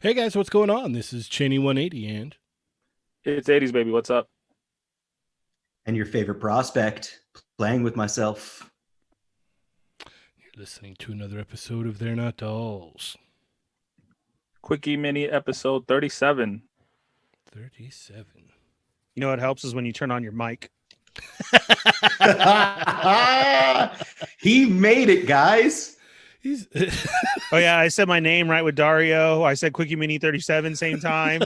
Hey guys, what's going on? This is Cheney 180 and It's 80s, baby. What's up? And your favorite prospect, playing with myself. you're listening to another episode of They're Not Dolls. Quickie Mini episode 37. 37. You know what helps is when you turn on your mic. He made it, guys. He's Oh yeah, I said my name right with Dario. I said Quickie Mini 37 same time.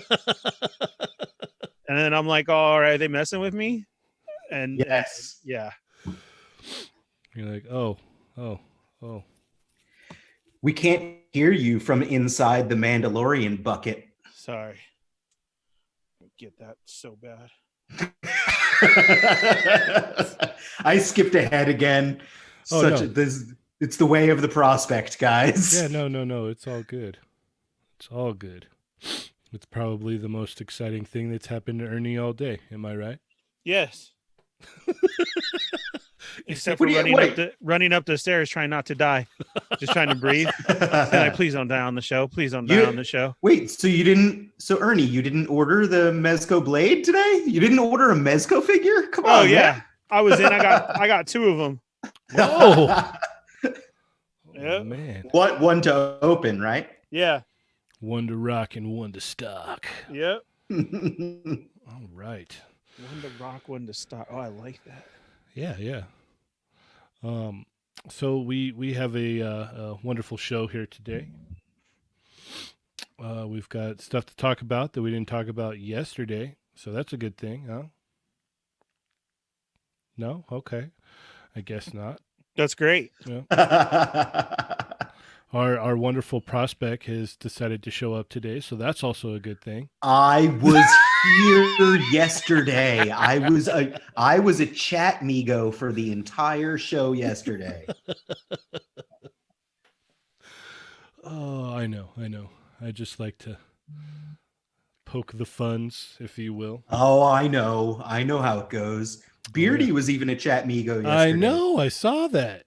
And then I'm like, oh, all right, are they messing with me? And Yes. yeah. You're like, oh. We can't hear you from inside the Mandalorian bucket. Sorry. Get that so bad. I skipped ahead again. Oh, no. It's the way of the prospect, guys. Yeah, no, it's all good. It's all good. It's probably the most exciting thing that's happened to Ernie all day. Am I right? Yes. Except What for do you- running up the stairs trying not to die. Just trying to breathe. Can I please don't die on the show? Please don't die on the show. Wait, so Ernie, you didn't order the Mezco blade today? You didn't order a Mezco figure? Come on. Oh yeah. I was in. I got two of them. Whoa. Yep. Oh, man. What one to open, right? Yeah. One to rock and one to stock. Yep. All right. One to rock, one to stock. Oh, I like that. Yeah. So we have a wonderful show here today. We've got stuff to talk about that we didn't talk about yesterday, so that's a good thing, huh? No? Okay. I guess not. That's great. Yeah. Our wonderful prospect has decided to show up today, so that's also a good thing. I was here yesterday. I was a chat migo for the entire show yesterday. Oh, I know. I just like to poke the funs, if you will. Oh, I know how it goes. Beardy was even a chat migo yesterday. I know. I saw that.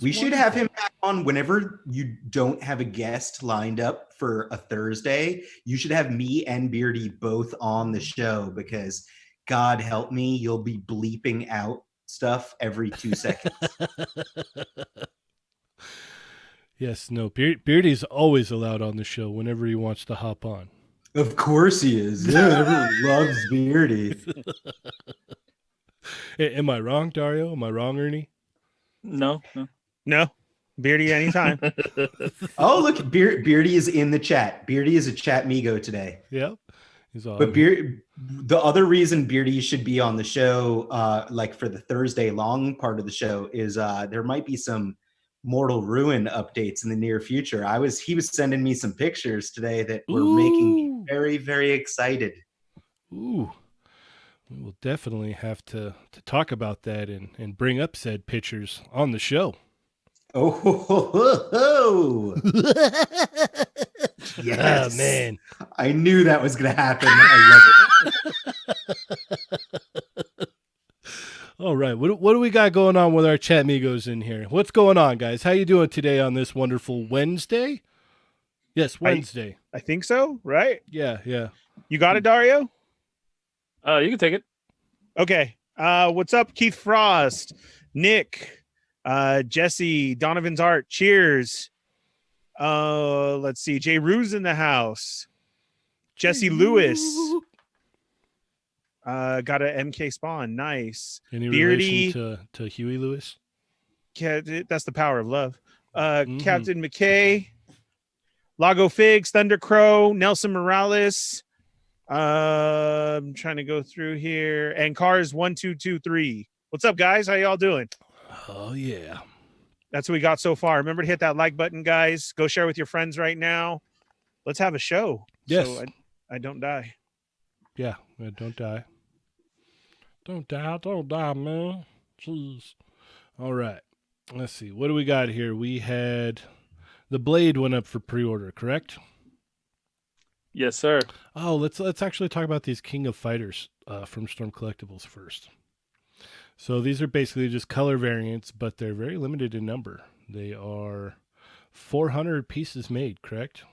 We should have him back on whenever you don't have a guest lined up for a Thursday. You should have me and Beardy both on the show because God help me, you'll be bleeping out stuff every 2 seconds. Yes, no. Beardy's always allowed on the show whenever he wants to hop on. Of course he is. Yeah, everyone loves Beardy. Am I wrong, Dario? Am I wrong, Ernie? No. No. Beardy anytime. Oh, look, Beardy is in the chat. Beardy is a chat migo today. Yep. He's all But the other reason Beardy should be on the show, like for the Thursday long part of the show, is there might be some Mortal Ruin updates in the near future. He was sending me some pictures today that were making me very, very excited. Ooh. We will definitely have to talk about that and bring up said pictures on the show. Oh, ho, ho, ho. Yes. Oh, man. I knew that was going to happen. I love it. All right. What do we got going on with our chat migos in here? What's going on, guys? How you doing today on this wonderful Wednesday? Yes, Wednesday. I think so, right? Yeah. You got it, Dario? You can take it. Okay. What's up, Keith Frost, Nick, Jesse, Donovan's Art, cheers. Let's see, Jay Rue's in the house. Jesse Lewis. Got an MK spawn, nice. Any Beardy, relation to Huey Lewis? that's the power of love. Mhm. Captain McKay, Lago Figs, Thunder Crow, Nelson Morales. I'm trying to go through here. And Cars 1223. What's up, guys? How y'all doing? Oh, yeah. That's what we got so far. Remember to hit that like button, guys. Go share with your friends right now. Let's have a show. Yes. So I don't die. Yeah. Don't die. Don't die, man. Jeez. All right. Let's see. What do we got here? We had the Blade went up for pre-order, correct? Yes, sir. Oh, let's actually talk about these King of Fighters from Storm Collectibles first. So these are basically just color variants, but they're very limited in number. They are 400 pieces made, correct?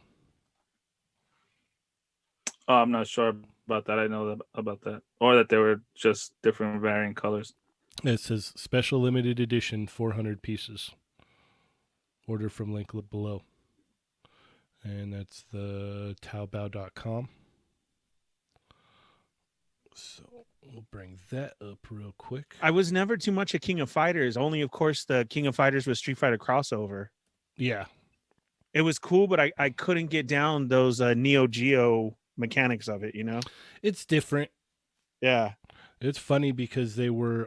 Oh, I'm not sure about that. I know about that, or that they were just different varying colors. It says special limited edition, 400 pieces. Order from link below. And that's the Taobao.com. So we'll bring that up real quick. I was never too much a King of Fighters. Only, of course, the King of Fighters was Street Fighter crossover. Yeah. It was cool, but I couldn't get down those Neo Geo mechanics of it, you know? It's different. Yeah. It's funny because they were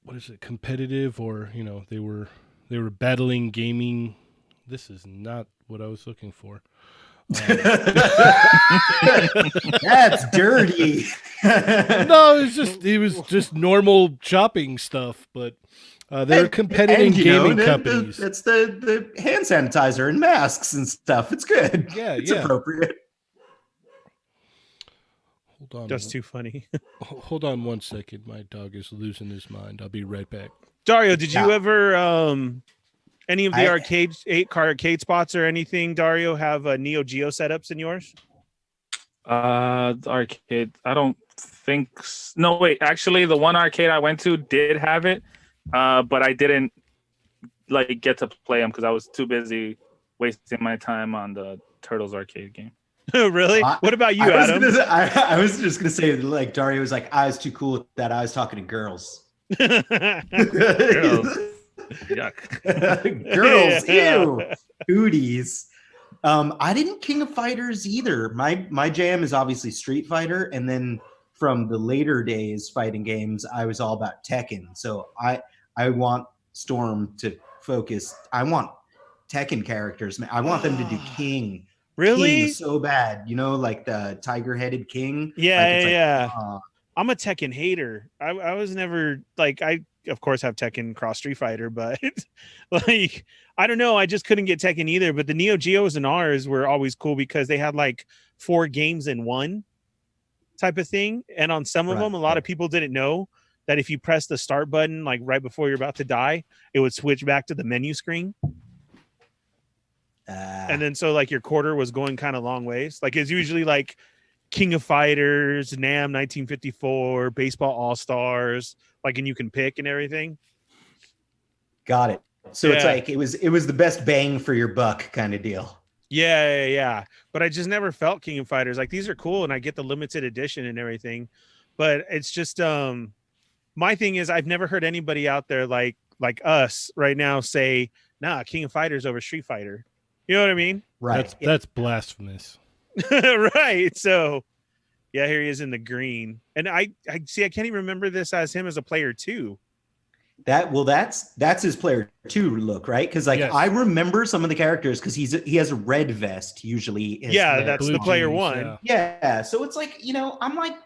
what is it, competitive, or they were battling gaming. This is not what I was looking for. That's dirty. No, it was just normal shopping stuff, but they're competitive gaming companies. It's the hand sanitizer and masks and stuff. It's good. Yeah, it's yeah. appropriate. Hold on. That's too funny. Hold on 1 second. My dog is losing his mind. I'll be right back. Dario, did you ever any of the arcade spots or anything, Dario, have Neo Geo setups in yours? The arcade, I don't think no, wait, actually the one arcade I went to did have it, but I didn't get to play them because I was too busy wasting my time on the Turtles arcade game. Really? What about you, Adam? I was just gonna say, like, Dario was like, I was too cool with that. I was talking to girls. Girls. Yuck. Girls, Yeah. ew. Cooties. I didn't King of Fighters either. My jam is obviously Street Fighter, and then from the later days fighting games, I was all about Tekken. So I want Storm to focus. I want Tekken characters. I want them to do King. Really? King so bad, like the tiger-headed King. Yeah. I'm a Tekken hater. I was never I of course have Tekken Cross Street Fighter, but I don't know. I just couldn't get Tekken either. But the Neo Geos and ours were always cool because they had 4 games in one type of thing. And on some of them, a lot of people didn't know that if you press the start button right before you're about to die, it would switch back to the menu screen. And then so your quarter was going kind of long ways. It's usually King of Fighters, NAM 1954, Baseball All-Stars, and you can pick and everything. Got it. So it's it was the best bang for your buck kind of deal. Yeah. But I just never felt King of Fighters. These are cool and I get the limited edition and everything. But it's just my thing is I've never heard anybody out there like us right now say, nah, King of Fighters over Street Fighter. You know what I mean? Right. That's blasphemous. Right. So yeah, here he is in the green. And I see, I can't even remember this as him as a player too. That's his player 2 look, right? Because Yes. I remember some of the characters because he has a red vest usually. That's the player jeans, 1. Yeah. So it's I'm I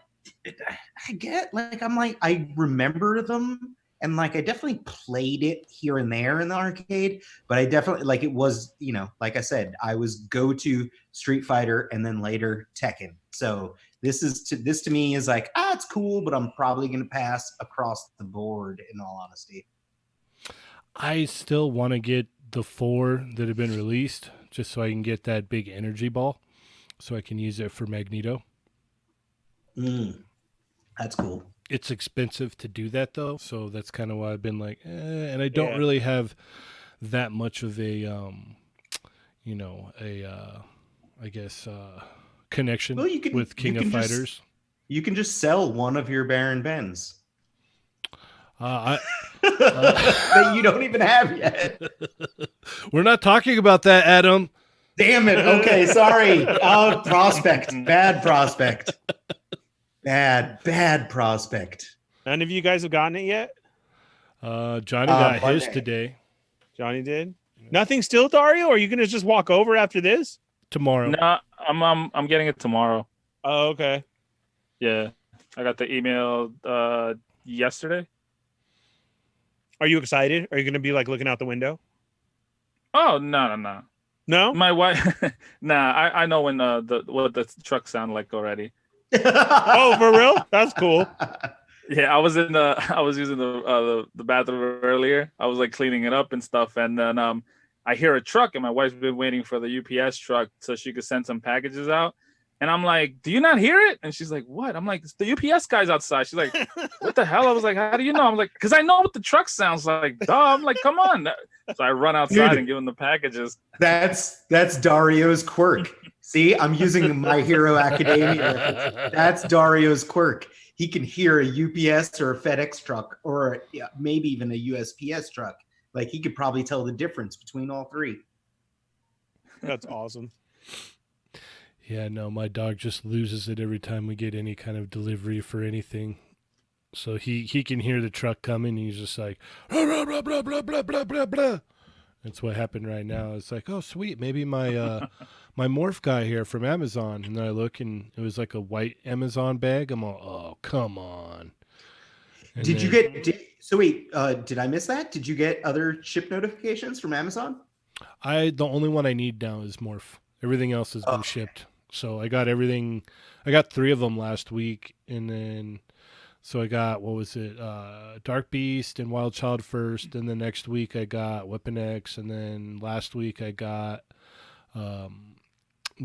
get I remember them. And I definitely played it here and there in the arcade, but I definitely it was, like I said, I was go to Street Fighter and then later Tekken. So this to me is it's cool, but I'm probably going to pass across the board in all honesty. I still want to get the 4 that have been released just so I can get that big energy ball so I can use it for Magneto. That's cool. It's expensive to do that though, so that's kind of why I've been and I don't really have that much of a I guess connection with King of Fighters. You can just sell one of your Baron Bens that you don't even have yet. We're not talking about that, Adam. Damn it. Okay, sorry. Prospect. Bad prospect. Bad prospect. None of you guys have gotten it yet? Johnny got his today. Johnny did? Nothing still, Dario? Or are you going to just walk over after this? Tomorrow. No, I'm getting it tomorrow. Oh, okay. Yeah. I got the email yesterday. Are you excited? Are you going to be looking out the window? Oh, no. No? My wife I know when what the trucks sound like already. Oh, for real? That's cool. Yeah, I was using the bathroom earlier. I was cleaning it up and stuff, and then I hear a truck, and my wife's been waiting for the UPS truck so she could send some packages out. And I'm like, do you not hear it? And she's like, what? I'm like, it's the UPS guy's outside. She's like, what the hell? I was like, how do you know? I'm like, because I know what the truck sounds like. Duh. I'm like, come on. So I run outside and give him the packages. That's Dario's quirk. See, I'm using My Hero Academia reference. That's Dario's quirk. He can hear a UPS or a FedEx truck, or maybe even a USPS truck. Like, he could probably tell the difference between all three. That's awesome. Yeah, no, my dog just loses it every time we get any kind of delivery for anything. So he can hear the truck coming. And he's just like, blah, blah, blah, blah, blah, blah, blah, blah, blah. That's what happened right now. It's like, oh, sweet. Maybe my my morph guy here from Amazon. And then I look, and it was like a white Amazon bag. I'm all, oh, come on. And Did you get did I miss that? Did you get other ship notifications from Amazon? the only one I need now is morph. Everything else has been shipped. So I got everything. I got 3 of them last week, and then so I got, what was it, Dark Beast and Wild Child first, and then next week I got Weapon X, and then last week I got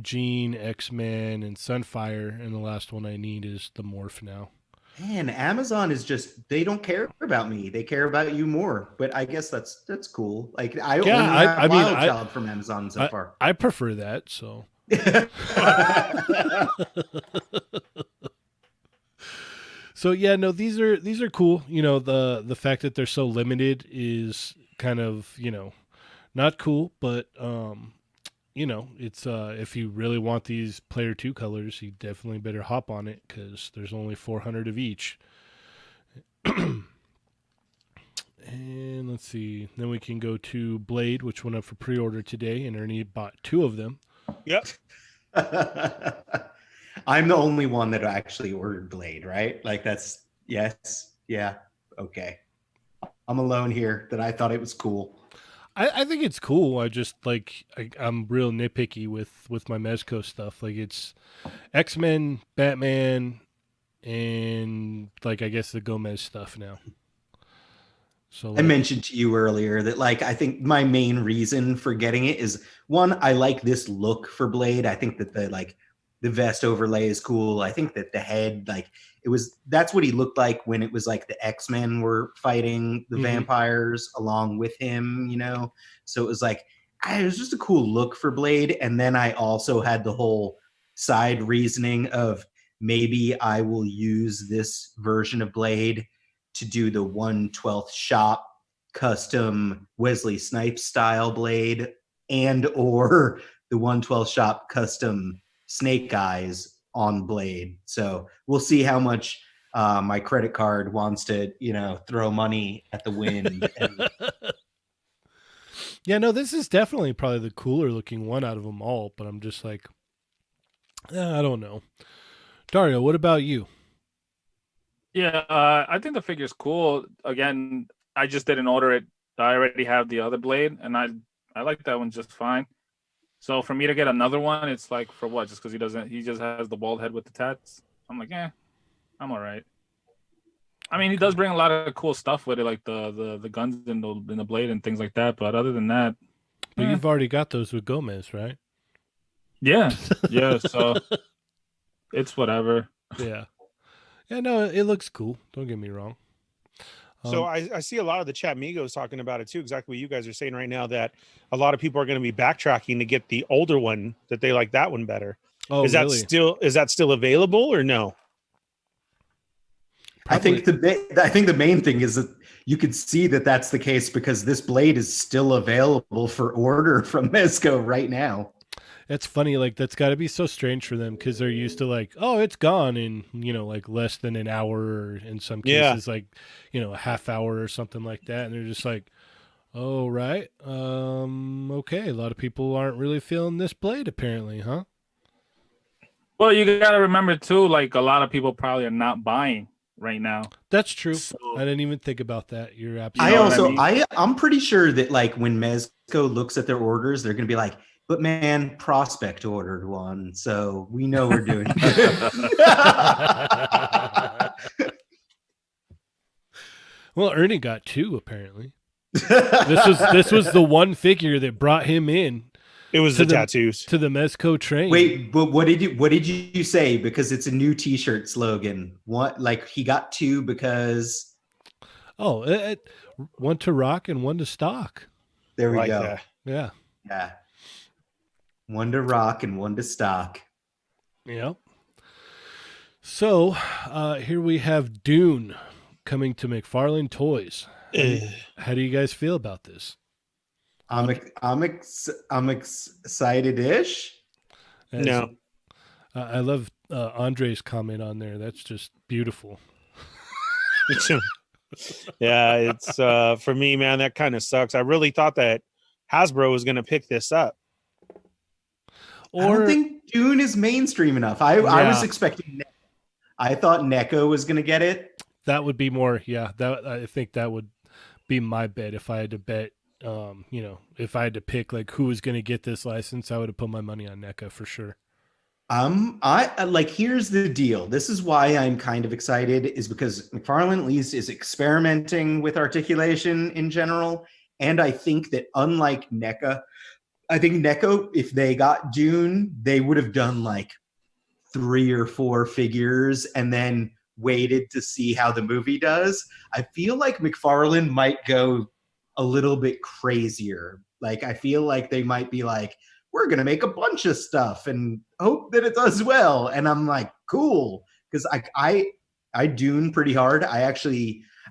Jean, X-Men, and Sunfire, and the last one I need is the morph now. Man, Amazon is just, they don't care about me. They care about you more. But I guess that's cool. Like, I only have Wild Child from Amazon so far. I prefer that, so. So yeah, no, these are cool. You know, the fact that they're so limited is kind of, you know, not cool, but you know, it's if you really want these player 2 colors, you definitely better hop on it, because there's only 400 of each. And let's see, then we can go to Blade, which went up for pre-order today, and Ernie bought 2 of them. Yep. I'm the only one that actually ordered Blade, right? Like, that's, yes, yeah, okay. I'm alone here that I thought it was cool. I think it's cool. I just like I'm real nitpicky with my Mezco stuff. Like, it's X-Men, Batman, and like I guess the Gomez stuff now. So like, I mentioned to you earlier that, like, I think my main reason for getting it is, one, I like this look for Blade. I think that the vest overlay is cool. I think that the head, like, that's what he looked like when it was like the X-Men were fighting the vampires along with him, you know? So it was like, it was just a cool look for Blade. And then I also had the whole side reasoning of, maybe I will use this version of Blade to do the 1/12 shop custom Wesley Snipes style Blade, and or the 1/12 shop custom Snake Eyes on Blade. So we'll see how much my credit card wants to, you know, throw money at the wind. yeah, no, this is definitely probably the cooler looking one out of them all, but I'm just like, I don't know. Dario, what about you? Yeah, I think the figure's cool. Again, I just didn't order it. I already have the other Blade, and I like that one just fine. So for me to get another one, it's like, for what? Just because he just has the bald head with the tats? I'm like, I'm all right. I mean, he does bring a lot of cool stuff with it, like the guns in the Blade and things like that. But other than that, But you've already got those with Gomez, right? yeah. So it's whatever. Yeah. Yeah, no, it looks cool. Don't get me wrong. So I see a lot of the chat migos talking about it too. Exactly what you guys are saying right now, that a lot of people are going to be backtracking to get the older one, that they like that one better. Oh, is really? that still available or no? Probably. I think the main thing is that you could see that that's the case because this Blade is still available for order from Mezco right now. It's funny, like, that's got to be so strange for them, because they're used to, like, oh, it's gone in, you know, like less than an hour, or in some cases, like, you know, a half hour or something like that. And they're just like, oh, right. Okay. A lot of people aren't really feeling this Blade, apparently, huh? Well, you got to remember, too, like, a lot of people probably are not buying right now. That's true. So, I didn't even think about that. You're absolutely I'm pretty sure that, like, when Mezco looks at their orders, they're going to be like, but man, Prospect ordered one, so we know we're doing good. Well, Ernie got 2, apparently. This was the one figure that brought him in It was To the tattoos. to the Mezco train. Wait, but what did you say? Because it's a new T-shirt slogan. What, like he got two because Oh, one to rock and one to stock. there we Like go. that. Yeah. Yeah, one to rock and one to stock. Yep. So here we have Dune coming to McFarlane Toys. How do you guys feel about this? I'm excited-ish. No. I love Andre's comment on there. That's just beautiful. Yeah, it's for me, man, that kind of sucks. I really thought that Hasbro was going to pick this up. I don't think Dune is mainstream enough. I was Yeah. expecting. I thought NECA was going to get it. that would be more. Yeah, that I think that would be my bet if I had to bet. If I had to pick like who was going to get this license, I would have put my money on NECA for sure. I like, here's the deal. This is why I'm kind of excited, is because McFarlane at least is experimenting with articulation in general. And I think that unlike NECA, I think NECA, if they got Dune, they would have done like 3 or 4 figures and then waited to see how the movie does. I feel like McFarlane might go a little bit crazier. Like, I feel like they might be like, we're going to make a bunch of stuff and hope that it does well. And I'm like, cool. Because I Dune pretty hard. I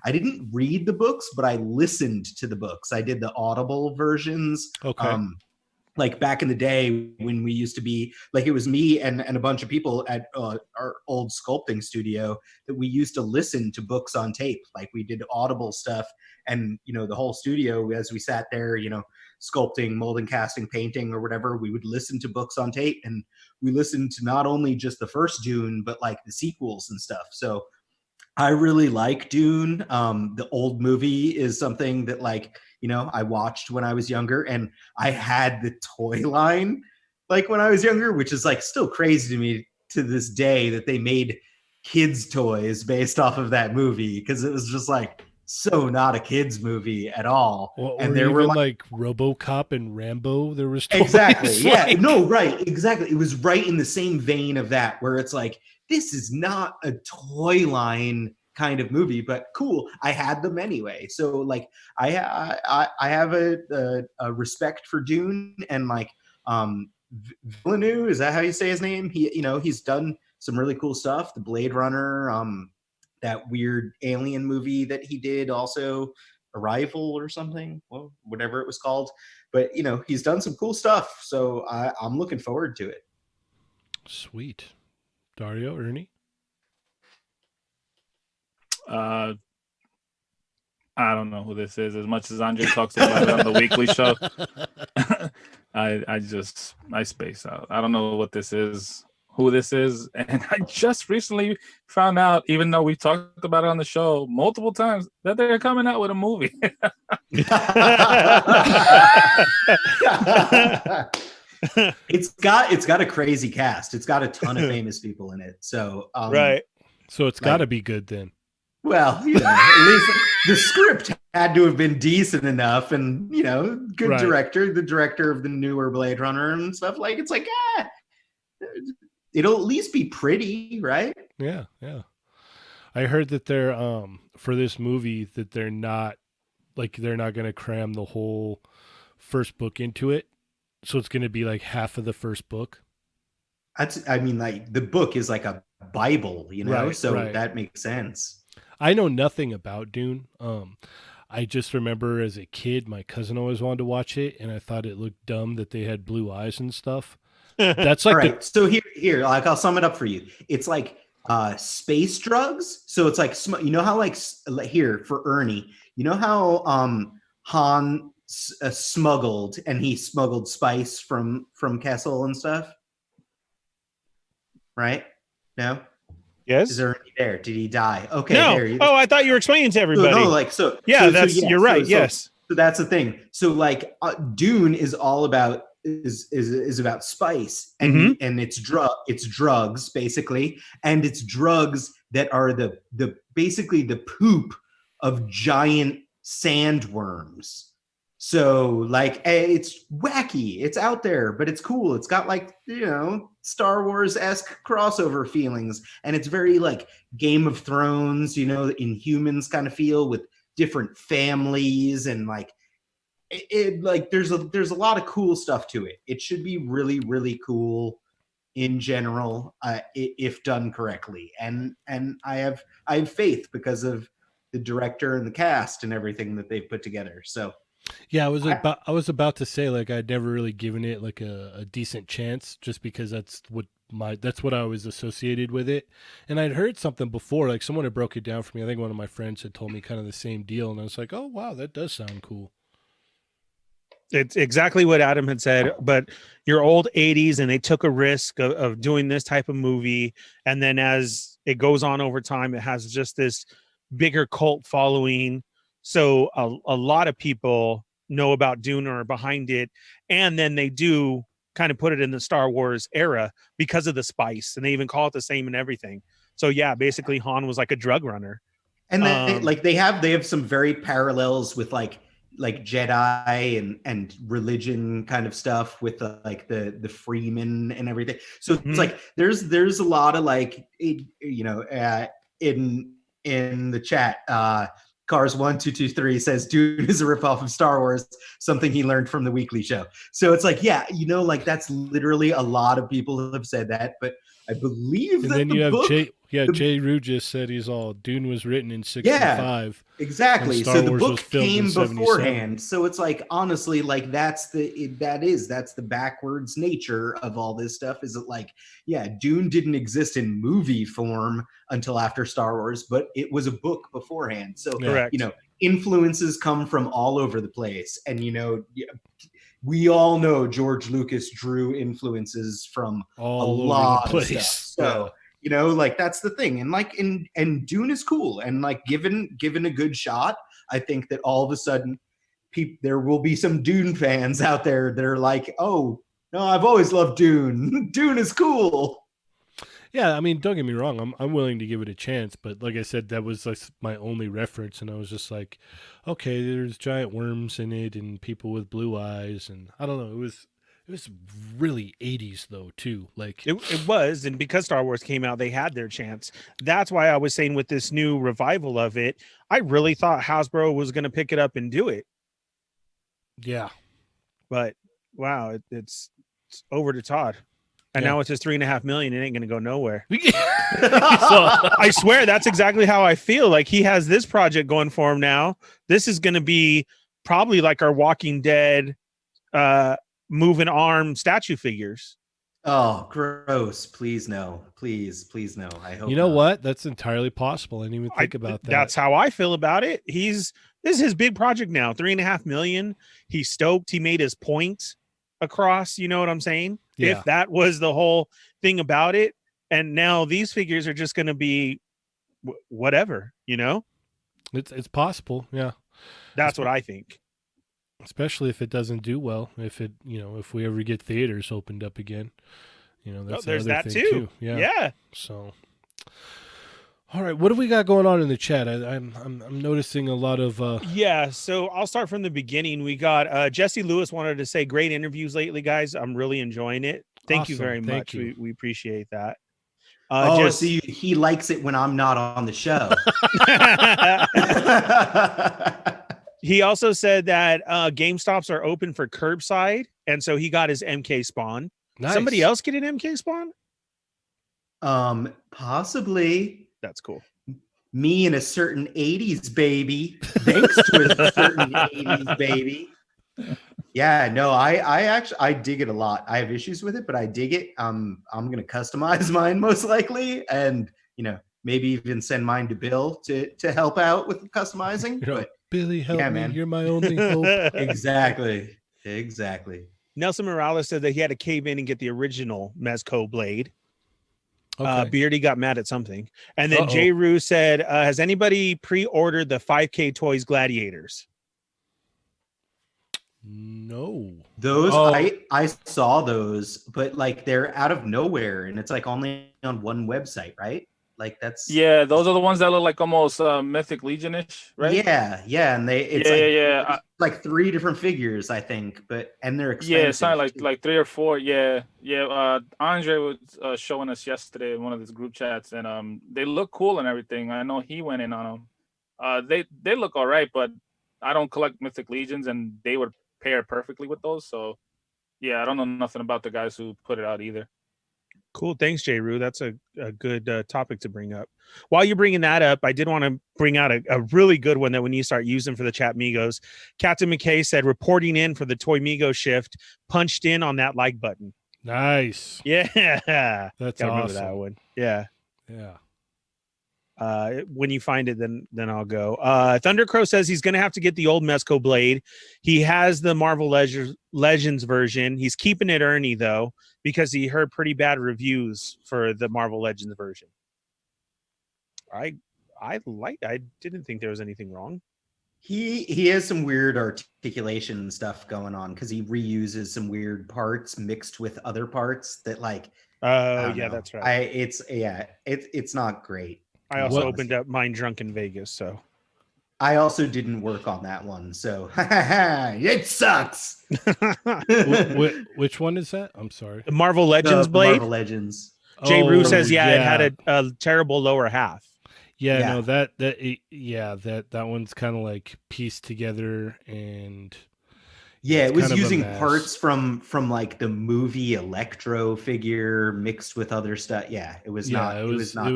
didn't read the books, but I listened to the books. I did the Audible versions. Okay. Like back in the day when we used to be like, it was me and a bunch of people at our old sculpting studio that we used to listen to books on tape. Like we did Audible stuff, and the whole studio, as we sat there, sculpting, molding, casting, painting, or whatever, we would listen to books on tape, and we listened to not only just the first Dune, but like the sequels and stuff. So I really like Dune. The old movie is something that I watched when I was younger, and I had the toy line like when I was younger, which is like still crazy to me to this day that they made kids toys based off of that movie, because it was just like so not a kids movie at all. And there were like RoboCop and Rambo. There was toys. Exactly. Yeah. No, right. Exactly. It was right in the same vein of that, where it's like, this is not a toy line kind of movie, but cool. I had them anyway. So like, I have a respect for Dune, and like Villeneuve, is that how you say his name? He's done some really cool stuff. The Blade Runner, that weird alien movie that he did, also Arrival or something, well, whatever it was called. But he's done some cool stuff, so I'm looking forward to it. Sweet. Dario, Ernie? I don't know who this is. As much as Andre talks about it on the weekly show, I space out. I don't know what this is, who this is, and I just recently found out, even though we've talked about it on the show multiple times, that they're coming out with a movie. It's got a crazy cast. It's got a ton of famous people in it. So Right. So it's got to be good then. Well, at least the script had to have been decent enough, and good Right. director, the director of the newer Blade Runner and stuff. Like, it's like, it'll at least be pretty, right? Yeah, yeah. I heard that they're for this movie that they're not going to cram the whole first book into it. So it's going to be like half of the first book. Like the book is like a Bible, Right, so right. that makes sense. I know nothing about Dune. I just remember as a kid, my cousin always wanted to watch it, and I thought it looked dumb that they had blue eyes and stuff. That's like All right. So here, like, I'll sum it up for you. It's like space drugs. So it's like, how like here for Ernie, how Han smuggled, and he smuggled spice from Kessel and stuff, right? No. Yes. Is Ernie there? Did he die? Okay. No. There he is. Oh, I thought you were explaining to everybody. You're right. Yes. So that's the thing. So like Dune is all about is about spice, and and it's drugs basically, and it's drugs that are the basically the poop of giant sandworms. So like it's wacky, it's out there, but it's cool. It's got like, you know, Star Wars-esque crossover feelings, and it's very like Game of Thrones, you know, Inhumans kind of feel with different families, and like it like there's a lot of cool stuff to it. It should be really, really cool in general, if done correctly. And I have faith because of the director and the cast and everything that they've put together. So Yeah, I was about to say, like, I'd never really given it like a decent chance, just because that's what I was associated with it. And I'd heard something before, like someone had broke it down for me. I think one of my friends had told me kind of the same deal, and I was like, oh wow, that does sound cool. It's exactly what Adam had said, but your old 80s, and they took a risk of doing this type of movie. And then as it goes on over time, it has just this bigger cult following. So a lot of people know about Dune or are behind it. And then they do kind of put it in the Star Wars era because of the spice. And they even call it the same and everything. So yeah, basically Han was like a drug runner. And then like they have some very parallels with like Jedi and religion kind of stuff with like the Freeman and everything. So it's like there's a lot of like in the chat, Cars 1223 says Dune is a ripoff of Star Wars, something he learned from the Weekly Show. So it's like, yeah, you know, like that's literally a lot of people have said that, but I believe and that then the you have book, Jay Rue just said he's all Dune was written in 65. Yeah, exactly. Star So the Wars book was filmed came in 77. beforehand. So it's like, honestly, like that's the backwards nature of all this stuff. Is it like, yeah, Dune didn't exist in movie form until after Star Wars, but it was a book beforehand. So Correct. you know, influences come from all over the place, and you know, we all know George Lucas drew influences from All a over lot the of place. stuff. So you know, like that's the thing. And like and Dune is cool, and like given a good shot, I think that all of a sudden there will be some Dune fans out there that are like, oh no, I've always loved Dune. Dune is cool. Yeah, I mean, don't get me wrong. I'm willing to give it a chance, but like I said, that was like my only reference, and I was just like, okay, there's giant worms in it and people with blue eyes, and I don't know. It was really 80s though too. Like It was, and because Star Wars came out, they had their chance. That's why I was saying with this new revival of it, I really thought Hasbro was going to pick it up and do it. yeah, But wow, it's over to Todd. And now it's just $3.5 million. It ain't going to go nowhere. so, I swear that's exactly how I feel. Like he has this project going for him now. This is going to be probably like our Walking Dead moving arm statue figures. Oh, gross. Please no. Please no. I hope you know not. what? That's entirely possible. I didn't even think about that. That's how I feel about it. This is his big project now. $3.5 million. He's stoked. He made his point across. You know what I'm saying? Yeah. If that was the whole thing about it, and now these figures are just going to be whatever, you know? It's possible. Yeah. That's what I think. Especially if it doesn't do well. If we ever get theaters opened up again, that's there's another that thing too. Yeah. So, all right, what do we got going on in the chat? I'm noticing a lot of. Yeah. So I'll start from the beginning. We got Jesse Lewis wanted to say great interviews lately, guys. I'm really enjoying it. Thank you Awesome. very Thank much. you. We appreciate that. See, he likes it when I'm not on the show. He also said that GameStops are open for curbside, and so he got his MK Spawn. Nice. Somebody else get an MK Spawn? Possibly. That's cool. Me and a certain 80s baby. Thanks to a certain 80s baby. Yeah, no, I dig it a lot. I have issues with it, but I dig it. I'm gonna customize mine most likely, and maybe even send mine to Bill to help out with customizing. But Billy, help me! man. You're my only hope. Exactly. Nelson Morales said that he had to cave in and get the original Mezco blade. Okay. Beardy got mad at something. And then Jay Rue said, has anybody pre-ordered the 5K Toys Gladiators? No. Those I saw those, but like they're out of nowhere, and it's like only on one website, right? Like that's Yeah, those are the ones that look like almost Mythic Legion-ish, right? yeah, and it's Yeah, like yeah, there's like 3 different figures, I think, and they're yeah. It's not expensive. like 3 or 4. Yeah, yeah. Andre was showing us yesterday in one of his group chats, and they look cool and everything. I know he went in on them. They look all right, but I don't collect Mythic Legions, and they would pair perfectly with those. So yeah, I don't know nothing about the guys who put it out either. Cool. Thanks, J. Rue. That's a good topic to bring up. While you're bringing that up, I did want to bring out a really good one that we need to start using for the chat Migos. Captain McKay said, reporting in for the Toy Migo shift, punched in on that like button. Nice. Yeah. That's Gotta remember awesome. that one. Yeah. Yeah. When you find it, then I'll go. Thundercrow says he's going to have to get the old Mezco blade. He has the Marvel Legends version. He's keeping it Ernie though because he heard pretty bad reviews for the Marvel Legends version. I didn't think there was anything wrong. He has some weird articulation stuff going on because he reuses some weird parts mixed with other parts that like. Oh yeah, that's right. It's not great. I also opened up Mind Drunk in Vegas, so I also didn't work on that one, so it sucks. Which one is that? I'm sorry. The Marvel Legends blade. Marvel Legends. Jay Rue says, it had a terrible lower half. Yeah, no, that one's kind of like pieced together, and yeah, it was using parts from like the movie Electro figure mixed with other stuff. Yeah, it was not. It was not.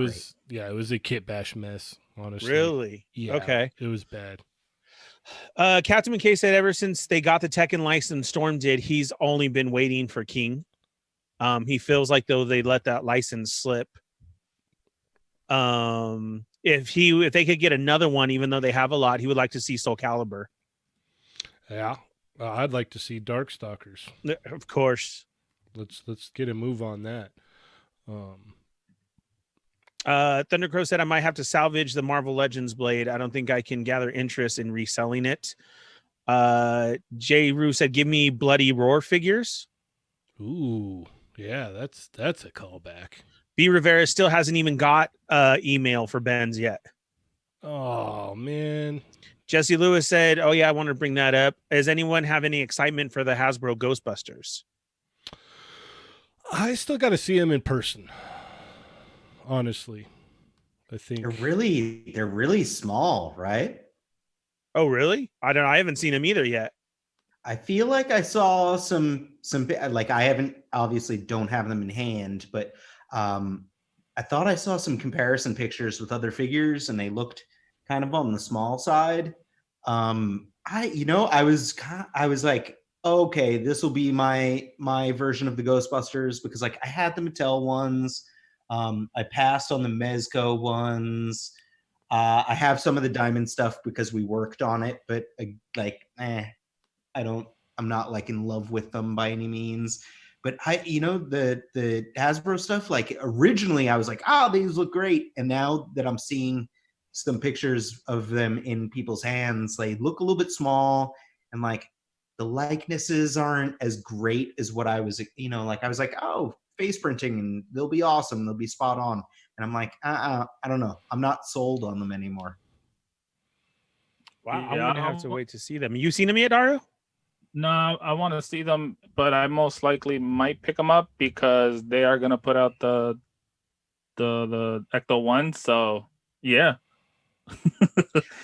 Yeah, it was a kit bash mess. Honestly, really. Yeah. Okay. It was bad. Captain McKay said ever since they got the Tekken license, Storm did. He's only been waiting for King. He feels like though they let that license slip. If they could get another one, even though they have a lot, he would like to see Soul Calibur. Yeah, I'd like to see Darkstalkers. Of course. Let's get a move on that. Thundercrow said I might have to salvage the Marvel Legends blade. I don't think I can gather interest in reselling it. Jay Rue said, give me Bloody Roar figures. Ooh, yeah, that's a callback. B. Rivera still hasn't even got email for Ben's yet. Oh, man. Jesse Lewis said, oh, yeah, I wanted to bring that up. Does anyone have any excitement for the Hasbro Ghostbusters? I still got to see him in person. Honestly, I think they're really small, right? Oh, really? I haven't seen them either yet. I feel like I saw some like I obviously don't have them in hand, but I thought I saw some comparison pictures with other figures and they looked kind of on the small side. I was like, okay, this will be my version of the Ghostbusters because like I had the Mattel ones. I passed on the Mezco ones. I have some of the Diamond stuff because we worked on it, but I'm not like in love with them by any means. But the Hasbro stuff, like originally I was like, oh, these look great. And now that I'm seeing some pictures of them in people's hands, they look a little bit small and like the likenesses aren't as great as what I was, I was like, oh, face printing and they'll be awesome. They'll be spot on. And I'm like, I don't know. I'm not sold on them anymore. Wow. Yeah. I'm going to have to wait to see them. You seen them yet, Dario? No, I want to see them, but I most likely might pick them up because they are going to put out the Ecto one. So yeah.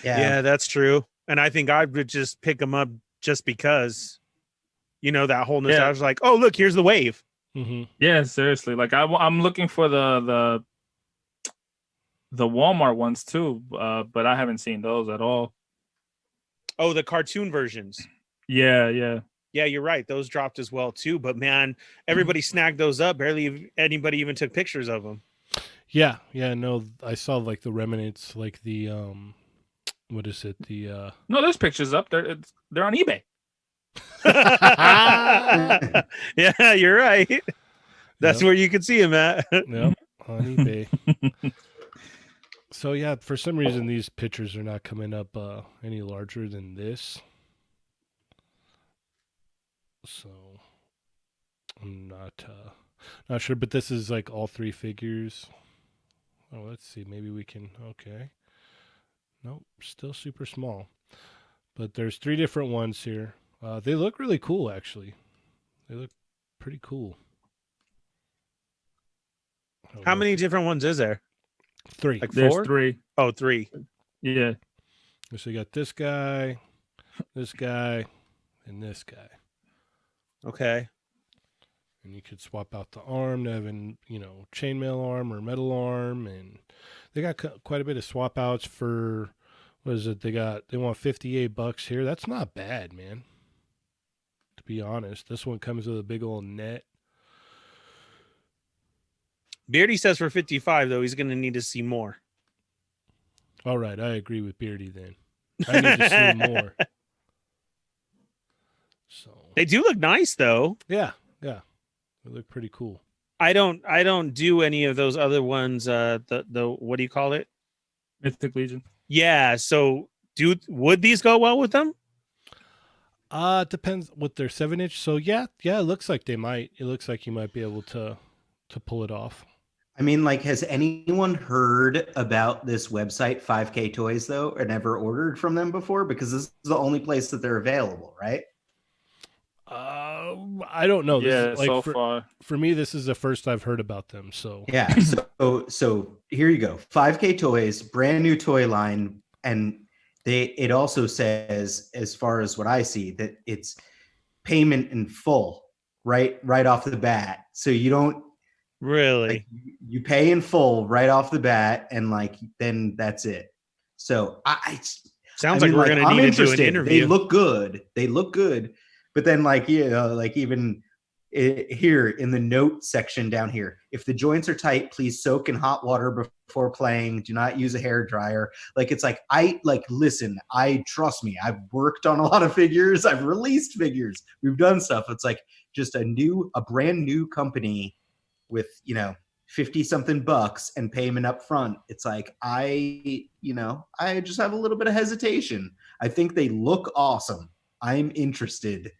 Yeah, that's true. And I think I would just pick them up just because, that whole nostalgia. I was like, oh, look, here's the wave. Mm-hmm. Yeah, seriously. Like I'm looking for the Walmart ones too, but I haven't seen those at all. Oh, the cartoon versions. Yeah. Yeah, you're right. Those dropped as well too. But man, everybody snagged those up. Barely anybody even took pictures of them. Yeah. No, I saw like the remnants, like the what is it? No, there's pictures up there. They're on eBay. Yeah, you're right. That's where you can see them at. Yep, on eBay. So yeah, for some reason these pictures are not coming up any larger than this. So I'm not sure, but this is like all 3 figures. Oh, let's see. Maybe we can. Okay. Nope. Still super small. But there's 3 different ones here. They look really cool, actually. They look pretty cool. How many different ones is there? 3. Like There's 4? 3. Oh, 3. Yeah. So you got this guy, and this guy. Okay. And you could swap out the arm to have an, chainmail arm or metal arm. And they got quite a bit of swap outs for, what is it? They want $58 here. That's not bad, man. To be honest, this one comes with a big old net. Beardy says for 55 though, he's going to need to see more. All right, I agree with Beardy then. I need to see more. So They do look nice though. yeah, they look pretty cool. I don't do any of those other ones. The what do you call it? Mythic Legion. Yeah. So would these go well with them? It depends with their 7-inch. So yeah, it looks like they might. It looks like you might be able to pull it off. I mean, like, has anyone heard about this website, 5K Toys, though, or never ordered from them before? Because this is the only place that they're available, right? I don't know. Yeah, This is, so for, far. for me, this is the first I've heard about them. So Yeah. So here you go. 5K Toys, brand new toy line, and it also says, as far as what I see, that it's payment in full, right off the bat. So you don't Really? like, you pay in full right off the bat, and like then that's it. So Sounds like we're going to need to do an interview. They look good, but then like even here in the note section down here, if the joints are tight, please soak in hot water before playing. Do not use a hair dryer. Like, it's like, listen, trust me, I've worked on a lot of figures. I've released figures. We've done stuff. It's like just a brand new company with 50 something bucks and payment up front. It's like, I just have a little bit of hesitation. I think they look awesome. I'm interested,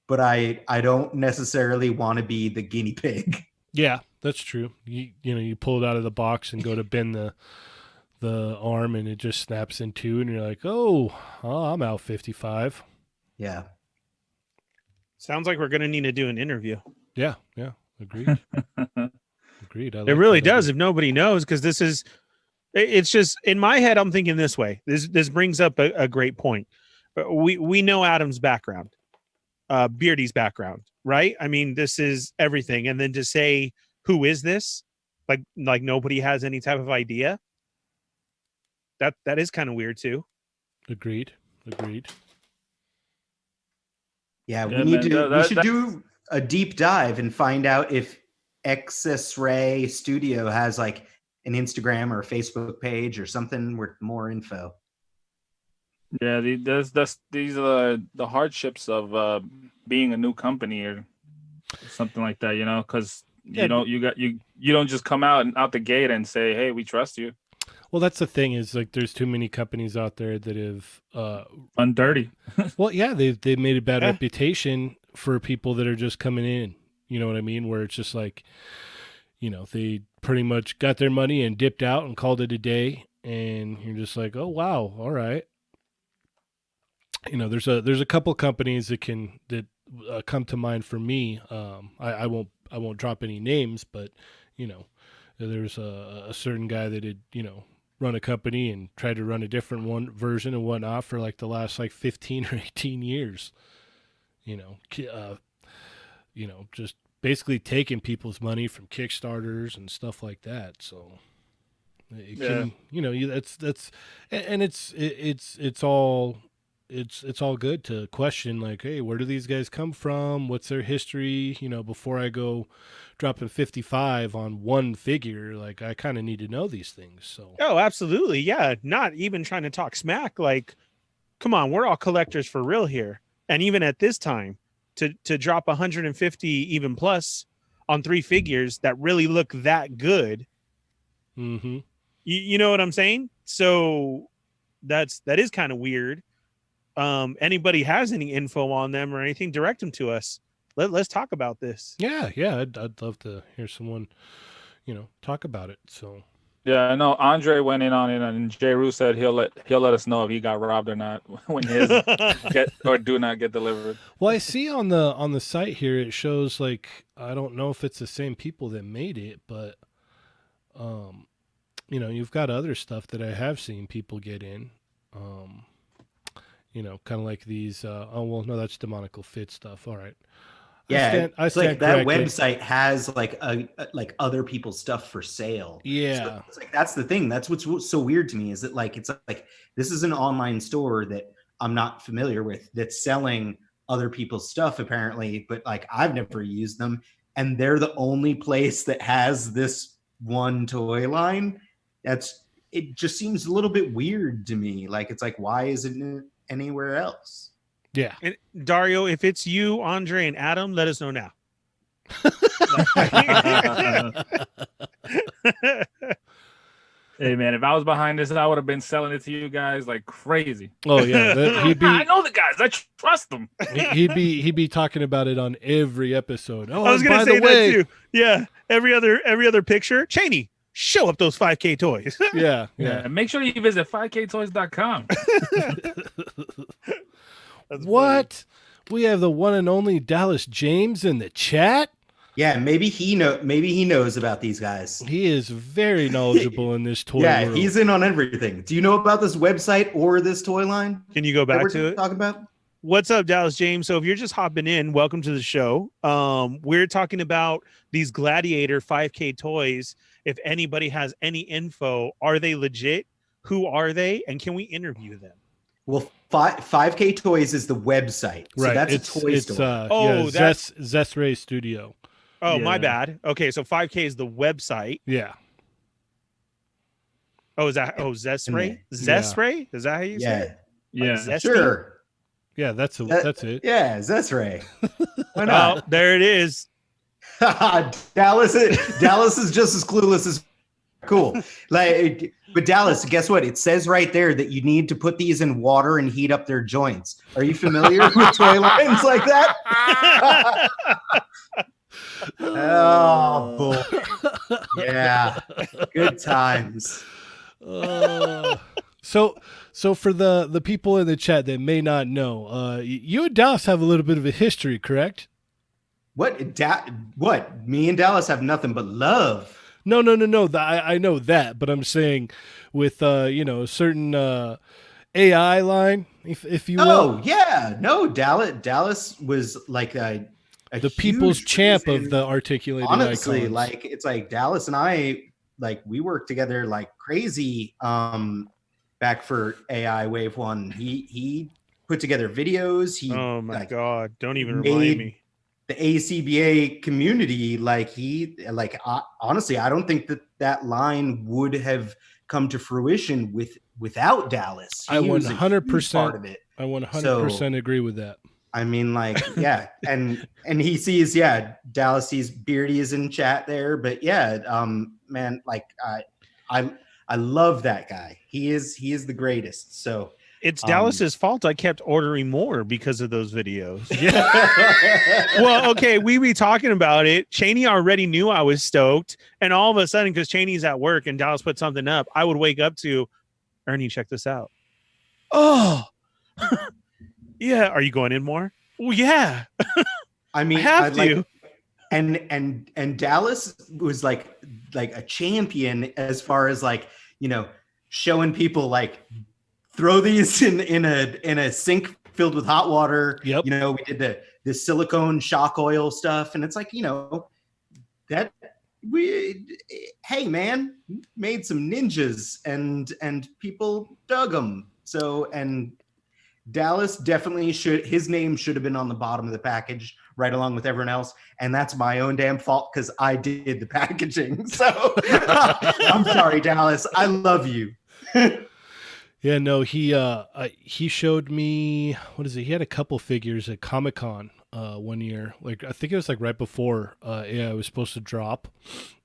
but I don't necessarily want to be the guinea pig. yeah, that's true. You pull it out of the box and go to bend the arm, and it just snaps in 2, and you're like, oh, I'm out 55. Yeah. Sounds like we're going to need to do an interview. Yeah, agreed. Agreed. It really does. If nobody knows, because it's just in my head, I'm thinking this way. This brings up a great point. We know Adam's background, Beardy's background, right? I mean, this is everything. And then to say, who is this? Like nobody has any type of idea. That is kind of weird too. Agreed. Yeah, Yeah, we man, should do a deep dive and find out if Excess Ray Studio has like an Instagram or a Facebook page or something with more info. Yeah, these are the hardships of being a new company or something like that, because you don't just come out the gate and say, hey, we trust you. Well, that's the thing, is like there's too many companies out there that have Done dirty. well, yeah, they've made a bad reputation for people that are just coming in. You know what I mean? Where it's just like, they pretty much got their money and dipped out and called it a day, and you're just like, oh wow, all right. There's a couple companies that come to mind for me. I won't drop any names, but there's a certain guy that had run a company and tried to run a different version and whatnot for like the last like 15 or 18 years. Just basically taking people's money from Kickstarters and stuff like that. So it can, that's and it's all good to question, like, hey, where do these guys come from? What's their history? Before I go dropping 55 on one figure, like I kind of need to know these things. So Oh, absolutely. Yeah. Not even trying to talk smack. Like, come on, we're all collectors for real here. And even at this time, to drop 150 even plus on 3 figures that really look that good. Mm-hmm. You know what I'm saying? So that is kind of weird. Anybody has any info on them or anything, direct them to us. Let's talk about this. Yeah, I'd love to hear someone, talk about it. So Yeah, no. Andre went in on it, and J. Rue said he'll let us know if he got robbed or not when his get or do not get delivered. Well, I see on the site here it shows like I don't know if it's the same people that made it, but you've got other stuff that I have seen people get in. Kind of like these. Oh well, no, that's demonical fit stuff. All right. Yeah, I it's stand like that corrected. website has like like other people's stuff for sale. Yeah. So it's like that's the thing. That's what's so weird to me is that like it's like this is an online store that I'm not familiar with that's selling other people's stuff apparently, but like I've never used them, and they're the only place that has this one toy line. It just seems a little bit weird to me. Like it's like why isn't it anywhere else? Yeah. And Dario, if it's you, Andre, and Adam, let us know now. Hey man, if I was behind this, I would have been selling it to you guys like crazy. Oh yeah, I know the guys. I trust them. he'd be talking about it on every episode. Oh, I was by gonna say the way, that too. Yeah, every other picture, Cheney, show up those 5K toys. Yeah. And make sure you visit 5ktoys.com. What? We have the one and only Dallas James in the chat. Yeah, maybe he knows about these guys. He is very knowledgeable in this toy Yeah, world. he's in on everything. Do you know about this website or this toy line? Can you go that back we're to it? talking about? What's up, Dallas James? So if you're just hopping in, welcome to the show. We're talking about these Gladiator 5K toys. If anybody has any info, are they legit? Who are they? And can we interview them? Well, 5K Toys is the website. So Right. that's it's, a toy it's, store. that's Zesray Studio. Oh, my Yeah. bad. Okay, so 5K is the website. Yeah. Oh, is that Zesray? Yeah. Zesray? Is that how you say Yeah, it? Yeah. Zesty? sure. Yeah, that's it. Yeah, Zesray. Why not? Oh, there it is. Dallas is just as clueless as cool. Like, but Dallas, guess what? It says right there that you need to put these in water and heat up their joints. Are you familiar with toy lines like that? Oh boy. Yeah. Good times. So for the people in the chat that may not know, you and Dallas have a little bit of a history, correct? What? What? Me and Dallas have nothing but love. No. I know that, but I'm saying with a certain AI line, if you will. Oh yeah, no, Dallas was like the people's champ of reason. the articulated Honestly, icons. like it's like Dallas and I, like we worked together like crazy back for AI Wave 1. He put together videos. He Oh my like, God! Don't even made remind me. the ACBA community. Honestly, I don't think that line would have come to fruition without Dallas. I He was a huge 100% part of it. I 100% agree with that. I mean, like, yeah, and he sees, Dallas sees Beardy is in chat there, but man, like, I love that guy. He is the greatest. So It's Dallas's fault. I kept ordering more because of those videos. yeah, Well, okay, we be talking about it. Cheney already knew I was stoked, and all of a sudden, because Cheney's at work and Dallas put something up, I would wake up to, Ernie, check this out. Oh, yeah. Are you going in more? Well, yeah. I mean, I have to. And Dallas was like a champion as far as like, showing people like throw these in a sink filled with hot water. Yep. We did the silicone shock oil stuff, and it's like, that hey man, made some ninjas and people dug them. So, and Dallas definitely his name should have been on the bottom of the package right along with everyone else. And that's my own damn fault because I did the packaging. So I'm sorry, Dallas. I love you. Yeah, no, he showed me, what is it? He had a couple figures at Comic-Con 1 year. Like, I think it was like right before it was supposed to drop.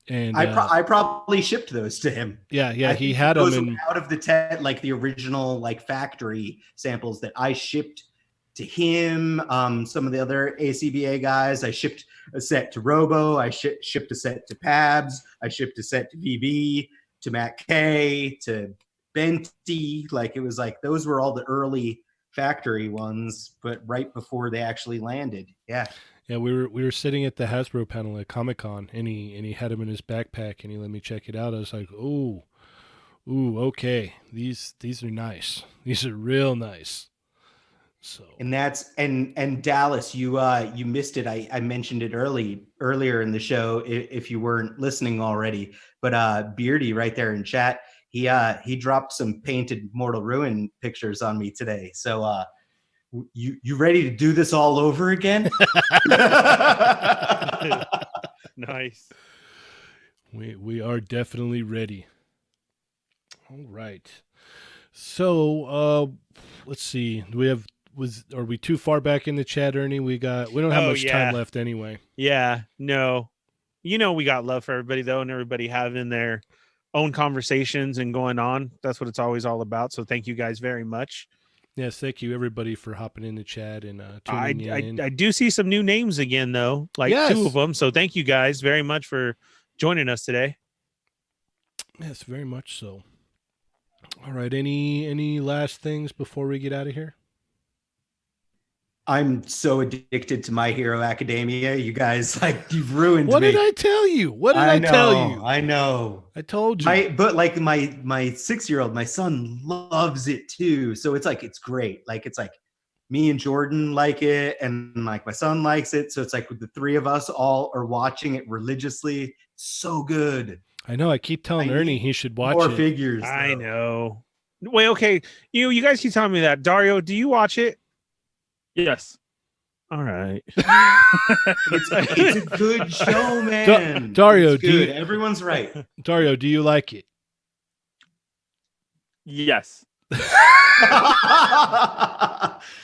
And I probably shipped those to him. Yeah, I he think had those them were out of the like the original like factory samples that I shipped to him. Some of the other ACBA guys, I shipped a set to Robo. I shipped a set to Pabs. I shipped a set to VB. to Matt Kay to Benty. Like it was like those were all the early factory ones, but right before they actually landed. Yeah. Yeah, we were sitting at the Hasbro panel at Comic-Con, and he had them in his backpack, and he let me check it out. I was like, ooh, okay, these are nice. These are real nice. So And that's and Dallas, you missed it. I mentioned it earlier in the show if you weren't listening already. But Beardy right there in chat, he dropped some painted Mortal Ruin pictures on me today. So you ready to do this all over again? Nice. we are definitely ready. All right. So let's see. Are we too far back in the chat, Ernie? We don't have much time left anyway. Yeah, no. We got love for everybody though, and everybody having their own conversations and going on. That's what it's always all about. So thank you guys very much. Yes, thank you everybody for hopping in the chat and tuning in. I do see some new names again though, like 2 of them. So thank you guys very much for joining us today. Yes, very much so. All right, any last things before we get out of here? I'm so addicted to My Hero Academia. You guys, you've ruined me. What did I tell you? What did I tell you? I know. I told you. But my 6-year-old, my son loves it too. So it's like, it's great. Like, it's like me and Jordan like it, and like my son likes it. So it's like the 3 of us all are watching it religiously. So good. I know. I keep telling Ernie he should watch more it. figures. I know. Wait, okay. You guys keep telling me that. Dario, do you watch it? Yes. All right. It's a good show, man. Dario, everyone's right. Dario, do you like it? Yes.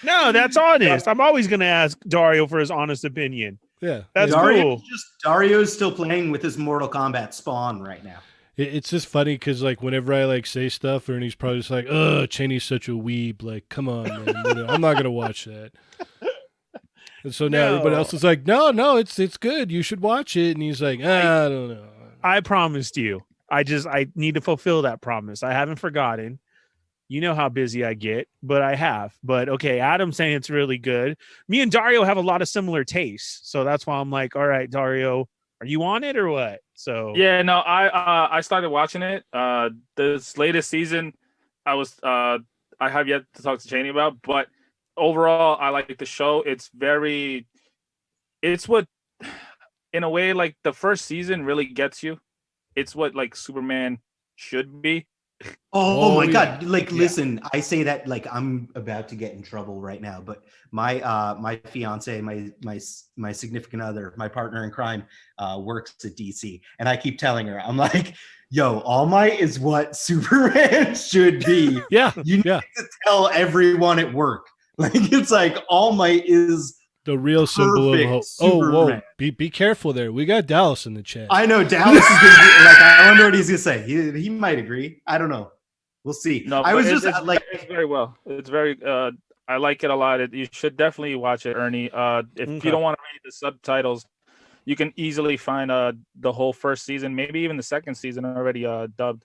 No, that's honest. I'm always going to ask Dario for his honest opinion. Yeah. That's cool. Dario's still playing with his Mortal Kombat Spawn right now. It's just funny because like whenever I say stuff, Ernie's probably just like, "Ugh, Cheney's such a weeb." Like, come on, man. I'm not gonna watch that. And so now everybody else is like, "No, it's good. You should watch it." And he's like, "I don't know." I promised you. I need to fulfill that promise. I haven't forgotten. You know how busy I get, but I have. But okay, Adam's saying it's really good. Me and Dario have a lot of similar tastes, so that's why I'm like, all right, Dario, are you on it or what? So yeah, no, I started watching it. This latest season, I have yet to talk to Cheney about, but overall, I like the show. It's what, in a way, like the first season really gets you. It's what like Superman should be. Oh my God. Listen, I say that like I'm about to get in trouble right now, but my fiance, my significant other, my partner in crime, works at DC. And I keep telling her, I'm like, yo, All Might is what Superman should be. Yeah. You need to tell everyone at work. Like, it's like All Might is the real symbol of hope. Oh, whoa. Be careful there. We got Dallas in the chat. I know Dallas is going to be like, I wonder what he's going to say. He might agree. I don't know. We'll see. No, it's very well. It's very, I like it a lot. You should definitely watch it, Ernie. If you don't want to read the subtitles, you can easily find the whole first season, maybe even the second season already dubbed.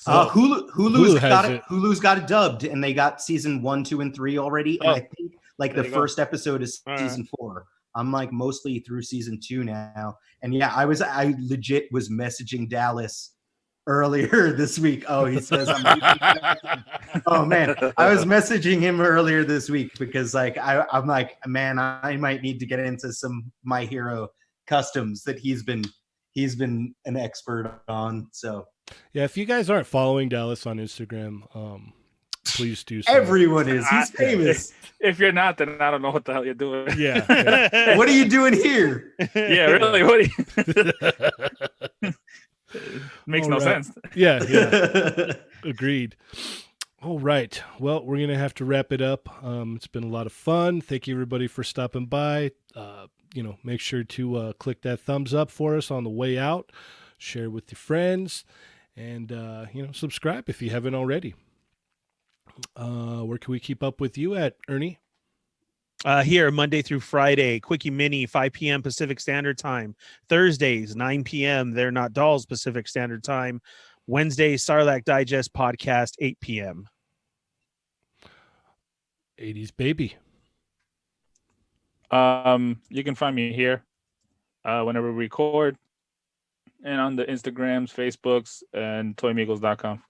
So, Hulu's got it dubbed, and they got season 1, 2, and 3 already. And I think like the first episode is season 4. I'm like mostly through season 2 now. And yeah, I legit was messaging Dallas earlier this week. Oh, he says oh man, I was messaging him earlier this week because like I'm like, man, I might need to get into some My Hero customs that he's been an expert on. So yeah, if you guys aren't following Dallas on Instagram, please do so. Everyone is. He's famous. If you're not, then I don't know what the hell you're doing. Yeah. What are you doing here? Yeah, really. What are you... Makes no sense. Yeah. Agreed. All right. Well, we're going to have to wrap it up. It's been a lot of fun. Thank you, everybody, for stopping by. Make sure to click that thumbs up for us on the way out. Share with your friends. And, subscribe if you haven't already. Where can we keep up with you at, Ernie? Here, Monday through Friday, Quickie Mini, 5 p.m. Pacific Standard Time. Thursdays, 9 p.m. They're Not Dolls Pacific Standard Time. Wednesday, Sarlacc Digest podcast, 8 p.m. 80s baby. You can find me here whenever we record, and on the Instagrams, Facebooks, and toymigos.com.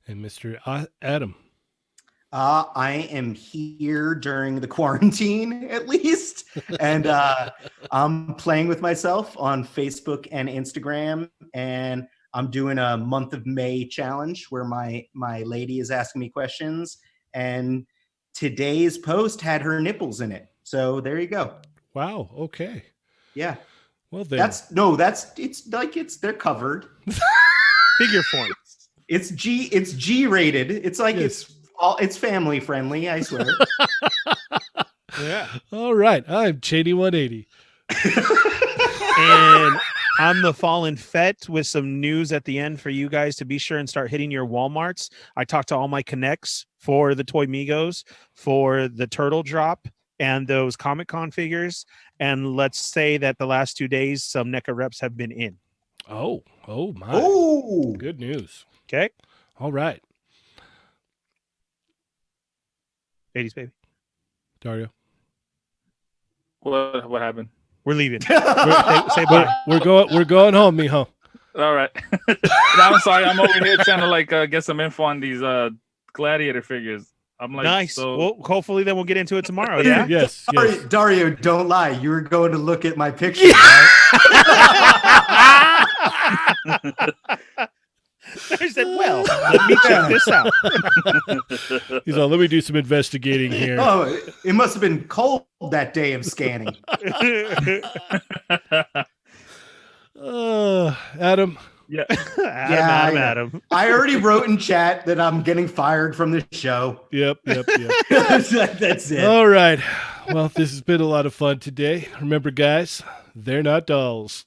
And Mr. Adam. I am here during the quarantine, at least, and I'm playing with myself on Facebook and Instagram, and I'm doing a month of May challenge where my lady is asking me questions, and today's post had her nipples in it. So there you go. Wow. Okay. Yeah. Well, then. They're covered. Figure form. It's G rated. It's like it's family friendly, I swear. Yeah. All right. I'm Cheney 180. And I'm the Fallen Fett with some news at the end for you guys to be sure and start hitting your Walmarts. I talked to all my connects for the Toy Migos, for the Turtle Drop, and those Comic-Con figures. And let's say that the last 2 days, some NECA reps have been in. Oh my. Oh, Good news. Okay. All right. 80s baby. Dario. What happened? We're leaving. Say bye. We're going home, mijo. All right. I'm sorry. I'm over here trying to get some info on these gladiator figures. I'm like, Nice. So... Well, hopefully then we'll get into it tomorrow. Yeah. Yes. Dario, don't lie. You were going to look at my picture. Right? I said, well, let me check this out. He's like, let me do some investigating here. Oh, it must have been cold that day of scanning. Adam. Yeah. Adam. I already wrote in chat that I'm getting fired from the show. Yep. That's it. All right. Well, this has been a lot of fun today. Remember, guys, they're not dolls.